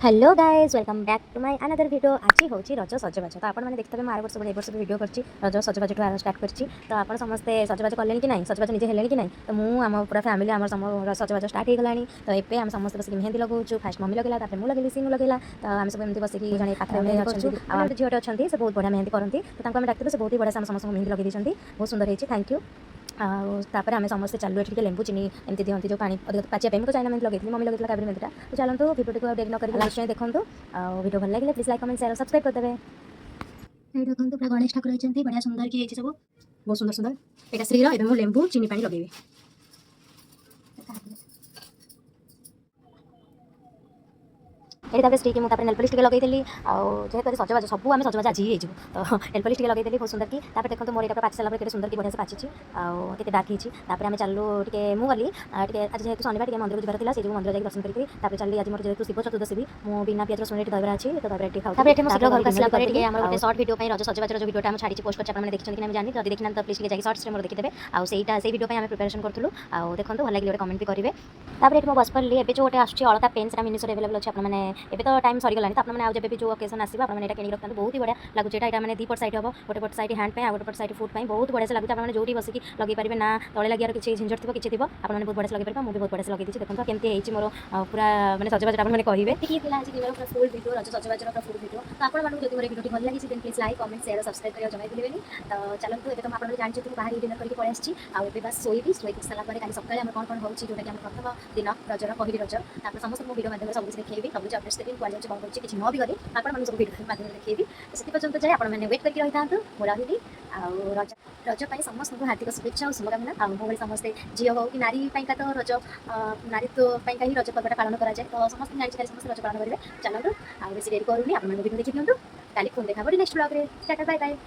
Hello guys welcome back to my another video. आज हूँ रज सजबाज तो आपने देखते मैं आर वर्ष वर्ष वीडियो कर रज सजबाज स्टार्ट कर तो आप समस्ते सजबाज कले कि ना सजबाज निजे हेले कि ना तो मुझे पूरा फैमिली आम सजबाज स्टार्ट हो गला तो ये आम समस्त बस मेहंदी लगाऊँ फास्ट मम्मी लगेगा मुझे लगे सी लगेगा तो आम सब एमती बस जन पाखे झीटे अच्छी से बहुत बढ़िया मेहंदी करती तो डाक्तर से बहुत ही बढ़िया समस्त मेहंदी लगे बहुत सुंदर होती थैंक यू। आपर आम समस्त चलू ये लेंबू चीनी एमती दिखती जो पानी पाचिया मुझे चाइना मेहंदी लगे मम्मी लगे काबरी मेहंदी तो चलते भिडियो को डेट न कर लास्ट देखो वीडियो भल लगे please like comment share subscribe करदे। देखो पूरा गणेश ठाकुर होती बढ़िया सुंदर किए सब बहुत सुंदर सुंदर यहाँ श्रीर मुझे लेंबू चीनी पानी लगे ये स्टिक मुझे नेलपलिश लगे जेहतु सजबाज सब आम सजबाज आज ही तो नेलपलिश लगे बहुत सुंदर की देखो मोर यहाँ पाचि सारा पर सुंदर की बढ़िया से पाची आते डार्क होती आम चलू टे मुझे आज जेहतु शनिवार मंदिर को जबार से मंदिर जाकर दर्शन करी चलिए आज मोर जेहतु शिव चतुर्दशी भी मुझे बिना प्याज रसुण दहबरा अच्छी तो दहबरा खाऊ घर आसला गोटे सर्ट वीडियो रज सजबाज वीडियो आम छाड़ी पोस्ट कर देखते कि जानी जब देखना तो प्लीज जाकर सर्ट्स मोर देखिदेवे आईटा से वीडियो आम प्रिपेरेसन करूँ देखो भल लगे गोटे कमेंट भी करेंगे तापर ये बस पड़े जो गोटे आसूँ अलता पेन से मिनिसर एवेलेबल अच्छे आपने एवं तो टाइम सरीगलानी तो आपने आज भी जो ओकेजन आसो आपने किनिक रखते बहुत ही बढ़िया लगुच यहाँ मैंने दीपट साइड हम गोटे पट साइड हैंड और गोटे पट साइड फुट बहुत बढ़िया से लगे आपने जो बसिक लगे पारे ना तले लगे किसी झंझट थी किसी थी आपने बहुत बढ़िया से लगे पारे मुझे बहुत बढ़िया से लगे देखो केमती मोर पूरा मैंने सजबाज आपने कहे आज पूरा फुल वीडियो रज सजबाज फुल वीडियो तो आपको जो वीडियो भल लगी please like comment share subscribe कर जमा भूलें तो चलते ये तो आप जानते कि बाहर डिनर करके पलि आसी आगे बस शोबी शोक सारापर कल सकाल कौन कौन हो जोटा कि प्रथम दिन रजर पहली रज समस्त मो वीडियो माध्यम सब देखी सब अपडेट्स देवी कौन जाऊँ कौन कर न भी करी आपको सब वीडियो माध्यम देखी से पर्यटन जाए आपने वेट करके रही था मुझे रज रज समस्त को हार्दिक शुभेच्छा और शुभकामना मो समस्ते झील हो कि नारी तो रज नारीत्व ही रज पर्वटा पालन कराए तो समस्त जानते समस्त रज पालन करेंगे चलते आगे डेरी करूनी आप वीडियो देखी दिखाँ कल पुणी देखा next blog tata bye bye.